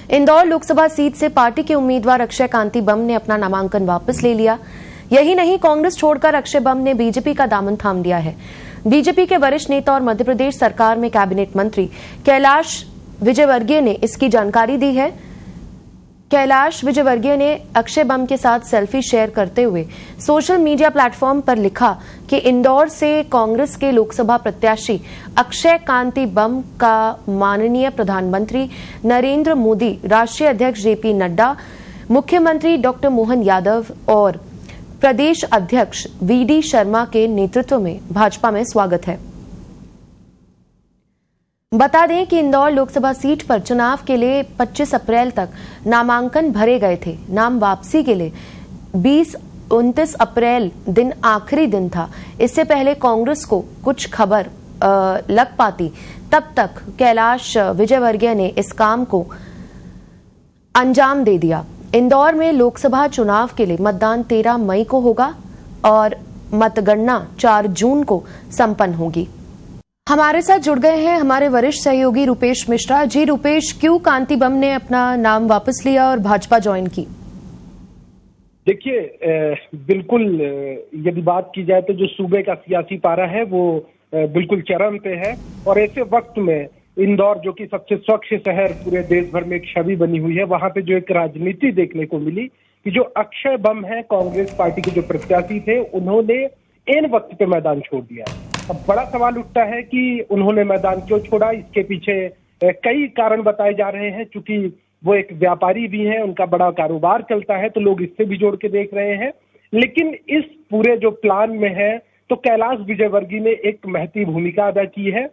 Indore Lok Sabha seat से party के उम्मीदवार अक्षय कांति बम ने अपना नामांकन वापस ले लिया। यही नहीं, कांग्रेस छोड़कर अक्षय बम ने बीजेपी का दामन थाम लिया है। बीजेपी के वरिष्ठ नेता और मध्य प्रदेश सरकार में कैबिनेट मंत्री कैलाश विजयवर्गीय ने इसकी जानकारी दी है। कैलाश विजयवर्गीय ने अक्षय बम के साथ सेल्फी शेयर करते हुए सोशल मीडिया प्लेटफॉर्म पर लिखा कि इंदौर से कांग्रेस के लोकसभा प्रत्याशी अक्षय कांति बम का माननीय प्रधानमंत्री नरेंद्र मोदी, राष्ट्रीय अध्यक्ष जेपी नड्डा, मुख्यमंत्री डॉक्टर मोहन यादव और प्रदेश अध्यक्ष वीडी शर्मा के नेतृत्व में भाजपा में स्वागत है। बता दें कि इंदौर लोकसभा सीट पर चुनाव के लिए 25 अप्रैल तक नामांकन भरे गए थे। नाम वापसी के लिए 29 अप्रैल दिन आखिरी दिन था। इससे पहले कांग्रेस को कुछ खबर लग पाती, तब तक कैलाश विजयवर्गीय ने इस काम को अंजाम दे दिया। इंदौर में लोकसभा चुनाव के लिए मतदान 13 मई को होगा और मतगणना 4 जून को संपन्न होगी। हमारे साथ जुड़ गए हैं हमारे वरिष्ठ सहयोगी रुपेश मिश्रा जी। रुपेश, क्यों कांति बम ने अपना नाम वापस लिया और भाजपा ज्वाइन की? देखिए, बिल्कुल यदि बात की जाए तो जो सूबे का सियासी पारा है वो बिल्कुल चरम पे है और ऐसे वक्त में इंदौर, जो कि सबसे स्वच्छ शहर पूरे देश भर में एक छवि बनी हुई है, वहां पे जो एक राजनीति देखने को मिली कि जो अक्षय बम है, कांग्रेस पार्टी के जो प्रत्याशी थे, उन्होंने इन वक्त पे मैदान छोड़ दिया। अब बड़ा सवाल उठता है कि उन्होंने मैदान क्यों छोड़ा। इसके पीछे कई कारण बताए जा रहे हैं। चूंकि वो एक व्यापारी भी हैं, उनका बड़ा कारोबार चलता है, तो लोग इससे भी जोड़ के देख रहे हैं। लेकिन इस पूरे जो प्लान में है तो कैलाश विजयवर्गीय ने एक महती भूमिका अदा की है।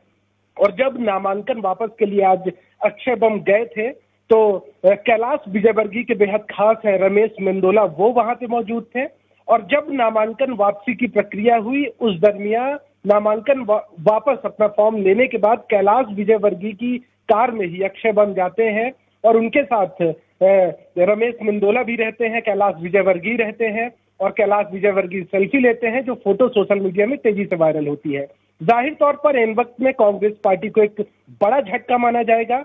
और जब नामांकन वापस के लिए आज अक्षय बम गए थे तो कैलाश विजयवर्गीय के बेहद खास है रमेश मेंदोला, वो वहां पे मौजूद थे। और जब नामांकन वापसी की प्रक्रिया हुई, उस दरमियान नामांकन वापस अपना फॉर्म लेने के बाद कैलाश विजयवर्गीय की कार में ही अक्षय बम जाते हैं और उनके साथ रमेश मेंदोला भी रहते हैं, कैलाश विजयवर्गीय रहते हैं और कैलाश विजयवर्गीय सेल्फी लेते हैं, जो फोटो सोशल मीडिया में तेजी से वायरल होती है। जाहिर तौर पर इन वक्त में कांग्रेस पार्टी को एक बड़ा झटका माना जाएगा,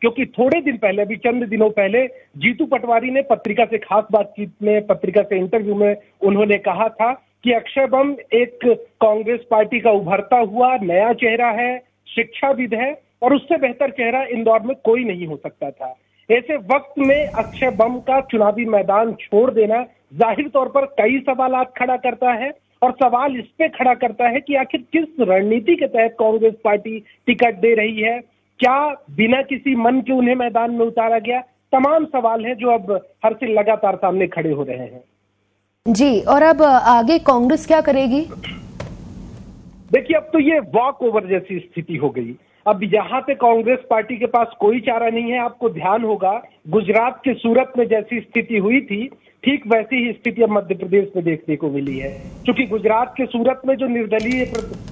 क्योंकि थोड़े दिन पहले, अभी चंद दिनों पहले, जीतू पटवारी ने पत्रिका से खास बातचीत में, पत्रिका से इंटरव्यू में उन्होंने कहा था कि अक्षय बम एक कांग्रेस पार्टी का उभरता हुआ नया चेहरा है, शिक्षाविद है और उससे बेहतर चेहरा इंदौर में कोई नहीं हो सकता था। ऐसे वक्त में अक्षय बम का चुनावी मैदान छोड़ देना जाहिर तौर पर कई सवालात खड़ा करता है और सवाल इस पे खड़ा करता है कि आखिर किस रणनीति के तहत कांग्रेस पार्टी टिकट दे रही है। क्या बिना किसी मन के उन्हें मैदान में उतारा गया? तमाम सवाल हैं जो अब हर से लगातार सामने खड़े हो रहे हैं। जी, और अब आगे कांग्रेस क्या करेगी? देखिए, अब तो ये वॉक ओवर जैसी स्थिति हो गई। अब यहाँ पे कांग्रेस पार्टी के पास कोई चारा नहीं है। आपको ध्यान होगा, गुजरात के सूरत में जैसी स्थिति हुई थी, ठीक वैसी ही स्थिति अब मध्य प्रदेश में देखने को मिली है। क्योंकि गुजरात के सूरत में जो निर्दलीय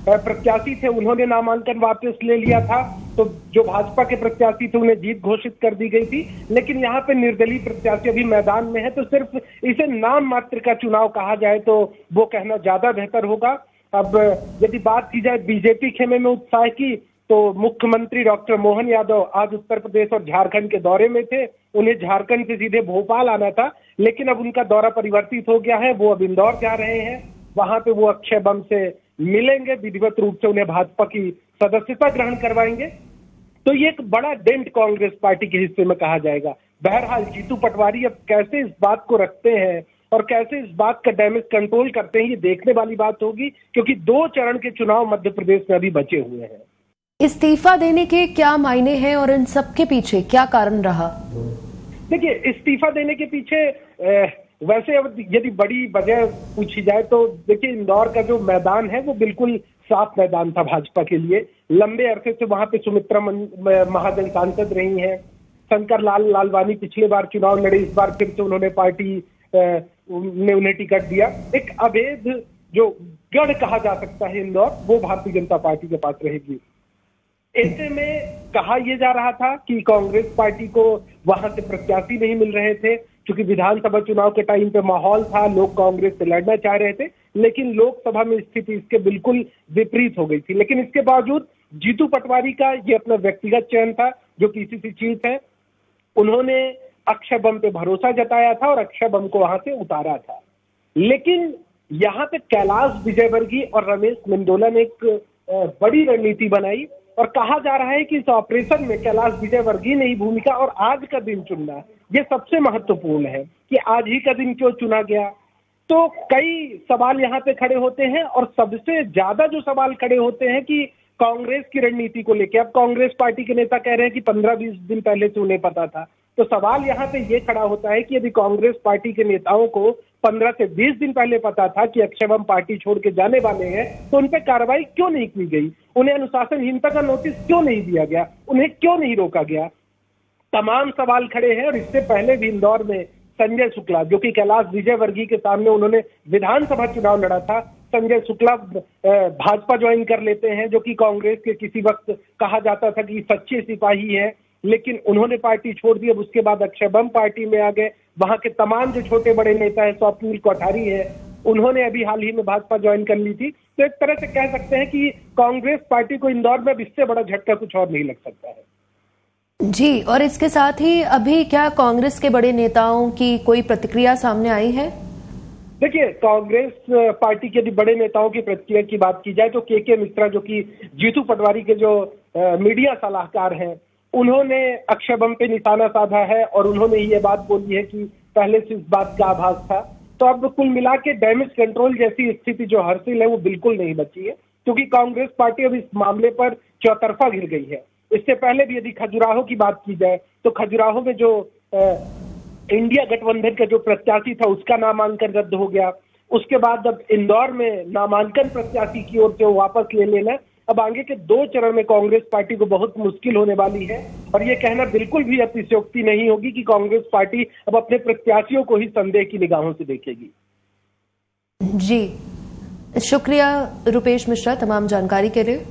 प्रत्याशी थे, उन्होंने नामांकन वापस ले लिया था, तो जो भाजपा के प्रत्याशी थे उन्हें जीत घोषित कर दी गई थी। लेकिन यहाँ पे निर्दलीय प्रत्याशी अभी मैदान में है, तो सिर्फ इसे नाम मात्र का चुनाव कहा जाए तो वो कहना ज्यादा बेहतर होगा। अब यदि बात की जाए बीजेपी खेमे में उत्साह की, तो मुख्यमंत्री डॉक्टर मोहन यादव आज उत्तर प्रदेश और झारखंड के दौरे में थे। उन्हें झारखंड से सीधे भोपाल आना था, लेकिन अब उनका दौरा परिवर्तित हो गया है। वो अब इंदौर जा रहे हैं। वहां पे वो अक्षय बम से मिलेंगे, विधिवत रूप से उन्हें भाजपा की सदस्यता ग्रहण करवाएंगे। तो ये एक बड़ा डेंट कांग्रेस पार्टी के हिस्से में कहा जाएगा। बहरहाल जीतू पटवारी अब कैसे इस बात को रखते हैं और कैसे इस बात का डैमेज कंट्रोल करते हैं, ये देखने वाली बात होगी, क्योंकि 2 चरण के चुनाव मध्य प्रदेश में अभी बचे हुए हैं। इस्तीफा देने के क्या मायने हैं और इन सब के पीछे क्या कारण रहा? देखिए, इस्तीफा देने के पीछे वैसे अब यदि बड़ी वजह पूछी जाए तो देखिए, इंदौर का जो मैदान है वो बिल्कुल साफ मैदान था भाजपा के लिए। लंबे अरसे से वहां पे सुमित्रा महाजन सांसद रही हैं। शंकर लाल लालवानी पिछले बार चुनाव लड़े, इस बार फिर से उन्होंने पार्टी ने उन्हें टिकट दिया। एक अवैध जो गढ़ कहा जा सकता है इंदौर, वो भारतीय जनता पार्टी के पास रहेगी। ऐसे में कहा यह जा रहा था कि कांग्रेस पार्टी को वहां से प्रत्याशी नहीं मिल रहे थे, क्योंकि विधानसभा चुनाव के टाइम पे माहौल था, लोग कांग्रेस से लड़ना चाह रहे थे, लेकिन लोकसभा में स्थिति इसके बिल्कुल विपरीत हो गई थी। लेकिन इसके बावजूद जीतू पटवारी का ये अपना व्यक्तिगत चयन था, जो पीसीसी चीफ है, उन्होंने अक्षय बम पे भरोसा जताया था और अक्षय बम को वहां से उतारा था। लेकिन यहाँ पे कैलाश विजयवर्गीय और रमेश मेंदोला ने एक बड़ी रणनीति बनाई और कहा जा रहा है कि इस ऑपरेशन में कैलाश विजयवर्गीय ने ही भूमिका और आज का दिन चुनना ये सबसे महत्वपूर्ण है कि आज ही का दिन क्यों चुना गया। तो कई सवाल यहाँ पे खड़े होते हैं और सबसे ज्यादा जो सवाल खड़े होते हैं कि कांग्रेस की रणनीति को लेकर। अब कांग्रेस पार्टी के नेता कह रहे हैं कि 15-20 दिन पहले से उन्हें पता था। तो सवाल यहाँ पे ये खड़ा होता है कि यदि कांग्रेस पार्टी के नेताओं को 15 से 20 दिन पहले पता था कि अक्षय बम पार्टी छोड़ के जाने वाले हैं, तो उन पर कार्रवाई क्यों नहीं की गई? उन्हें अनुशासनहीनता का नोटिस क्यों नहीं दिया गया? उन्हें क्यों नहीं रोका गया? तमाम सवाल खड़े हैं। और इससे पहले भी इंदौर में संजय शुक्ला, जो कि कैलाश विजयवर्गीय के सामने उन्होंने विधानसभा चुनाव लड़ा था, संजय शुक्ला भाजपा ज्वाइन कर लेते हैं, जो कि कांग्रेस के किसी वक्त कहा जाता था कि सच्चे सिपाही है, लेकिन उन्होंने पार्टी छोड़ दी। अब उसके बाद अक्षय बम पार्टी में आ गए। वहां के तमाम जो छोटे बड़े नेता है, स्वप्निल कोठारी है, उन्होंने अभी हाल ही में भाजपा ज्वाइन कर ली थी। तो एक तरह से कह सकते हैं कि कांग्रेस पार्टी को इंदौर में इससे बड़ा झटका कुछ और नहीं लग सकता है। जी, और इसके साथ ही अभी क्या कांग्रेस के बड़े नेताओं की कोई प्रतिक्रिया सामने आई है? देखिए, कांग्रेस पार्टी के बड़े नेताओं की प्रतिक्रिया की बात की जाए तो के मिश्रा, जो कि जीतू पटवारी के जो मीडिया सलाहकार हैं, उन्होंने अक्षय बम पे निशाना साधा है और उन्होंने ये बात बोली है कि पहले से इस बात का आभास था। तो अब कुल मिला के डैमेज कंट्रोल जैसी स्थिति जो हर्षिल है वो बिल्कुल नहीं बची है, क्योंकि कांग्रेस पार्टी अब इस मामले पर चौतरफा घिर गई है। इससे पहले भी यदि खजुराहो की बात की जाए तो खजुराहो में जो इंडिया गठबंधन का जो प्रत्याशी था उसका नामांकन रद्द हो गया। उसके बाद अब इंदौर में नामांकन प्रत्याशी की ओर से वो वापस ले लेना। अब आगे के 2 चरण में कांग्रेस पार्टी को बहुत मुश्किल होने वाली है और ये कहना बिल्कुल भी अतिशयोक्ति नहीं होगी कि कांग्रेस पार्टी अब अपने प्रत्याशियों को ही संदेह की निगाहों से देखेगी। जी, शुक्रिया रुपेश मिश्रा तमाम जानकारी के लिए।